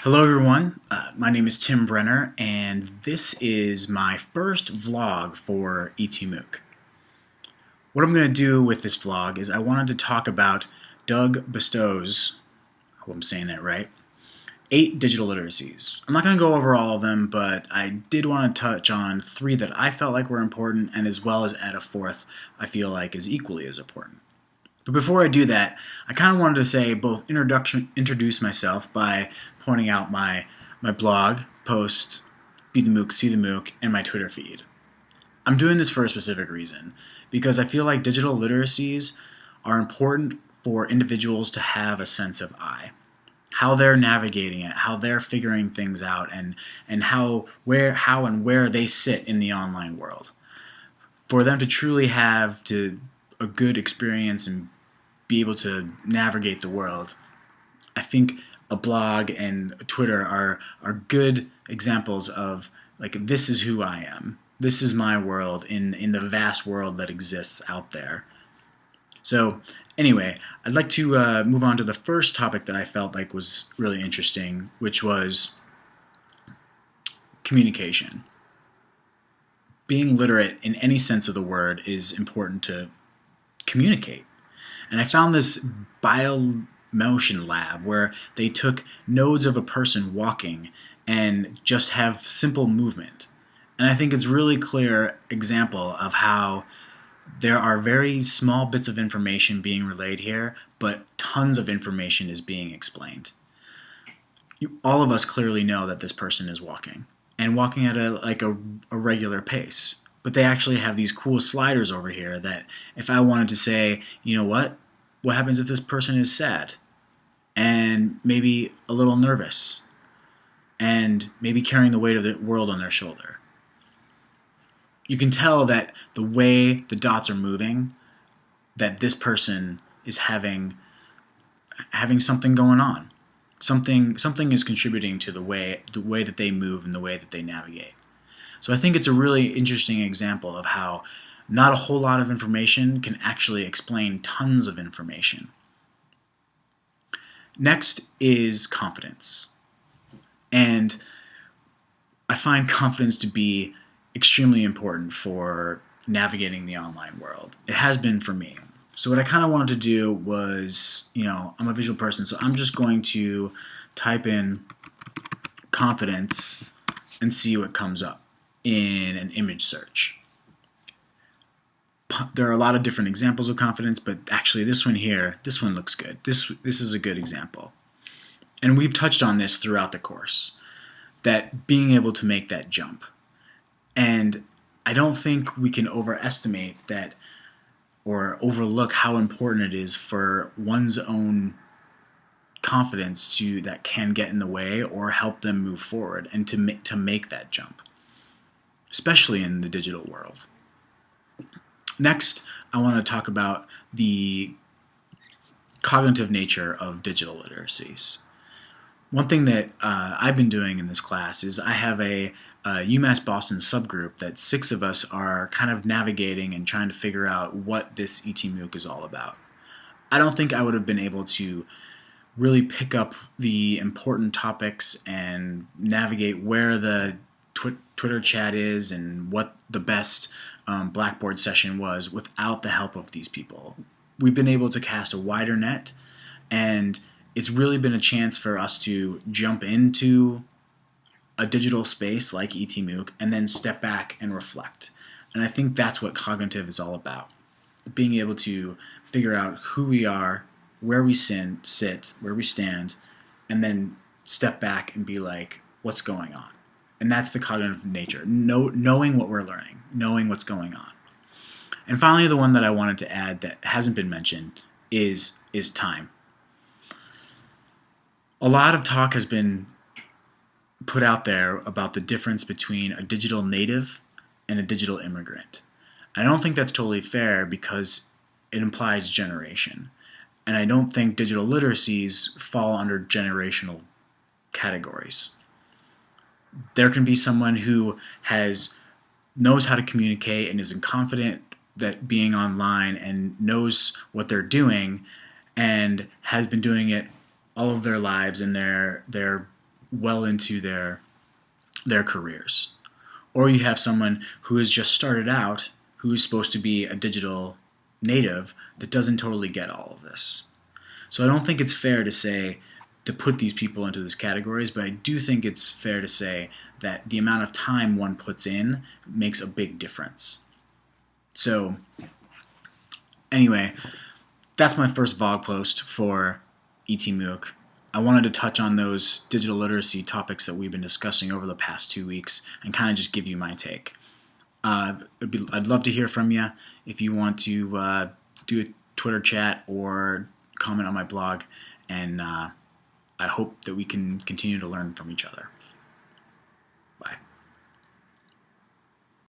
Hello everyone, my name is Tim Brenner and this is my first vlog for ETMOOC. What I'm going to do with this vlog is I wanted to talk about Doug Bestow's, I hope I'm saying that right, 8 digital literacies. I'm not going to go over all of them, but I did want to touch on 3 that I felt like were important, and as well as add a 4th I feel like is equally as important. But before I do that, I kind of wanted to say both introduce myself by pointing out my blog, post, Be the MOOC, See the MOOC, and my Twitter feed. I'm doing this for a specific reason, because I feel like digital literacies are important for individuals to have a sense of I. How they're navigating it, how they're figuring things out, and how and where they sit in the online world. For them to truly have a good experience and be able to navigate the world, I think a blog and Twitter are good examples of, like, this is who I am. This is my world in the vast world that exists out there. So anyway, I'd like to move on to the first topic that I felt like was really interesting, which was communication. Being literate in any sense of the word is important to communicate. And I found this biomotion lab where they took nodes of a person walking and just have simple movement. And I think it's a really clear example of how there are very small bits of information being relayed here, but tons of information is being explained. All of us clearly know that this person is walking, and walking at a regular pace. But they actually have these cool sliders over here that if I wanted to say, you know what happens if this person is sad and maybe a little nervous and maybe carrying the weight of the world on their shoulder? You can tell that the way the dots are moving, that this person is having something going on. Something is contributing to the way that they move and the way that they navigate. So I think it's a really interesting example of how not a whole lot of information can actually explain tons of information. Next is confidence. And I find confidence to be extremely important for navigating the online world. It has been for me. So what I kind of wanted to do was, I'm a visual person, so I'm just going to type in confidence and see what comes up in an image search. There are a lot of different examples of confidence, but actually this one looks good. This is a good example. And we've touched on this throughout the course, that being able to make that jump. And I don't think we can overestimate that or overlook how important it is for one's own confidence that can get in the way or help them move forward and to make that jump, especially in the digital world. Next, I want to talk about the cognitive nature of digital literacies. One thing that I've been doing in this class is I have a UMass Boston subgroup that 6 of us are kind of navigating and trying to figure out what this ETMOOC is all about. I don't think I would have been able to really pick up the important topics and navigate where the Twitter chat is and what the best Blackboard session was without the help of these people. We've been able to cast a wider net, and it's really been a chance for us to jump into a digital space like ETMOOC and then step back and reflect. And I think that's what cognitive is all about. Being able to figure out who we are, where we sit, where we stand, and then step back and be like, what's going on? And that's the cognitive nature, knowing what we're learning, knowing what's going on. And finally, the one that I wanted to add that hasn't been mentioned is time. A lot of talk has been put out there about the difference between a digital native and a digital immigrant. I don't think that's totally fair because it implies generation. And I don't think digital literacies fall under generational categories. There can be someone who knows how to communicate and is confident that being online and knows what they're doing and has been doing it all of their lives, and they're well into their careers. Or you have someone who has just started out, who is supposed to be a digital native, that doesn't totally get all of this. So I don't think it's fair to say to put these people into these categories, but I do think it's fair to say that the amount of time one puts in makes a big difference. So anyway, that's my first vlog post for ETMOOC. I wanted to touch on those digital literacy topics that we've been discussing over the past 2 weeks and kind of just give you my take. I'd love to hear from you if you want to do a Twitter chat or comment on my blog, and I hope that we can continue to learn from each other.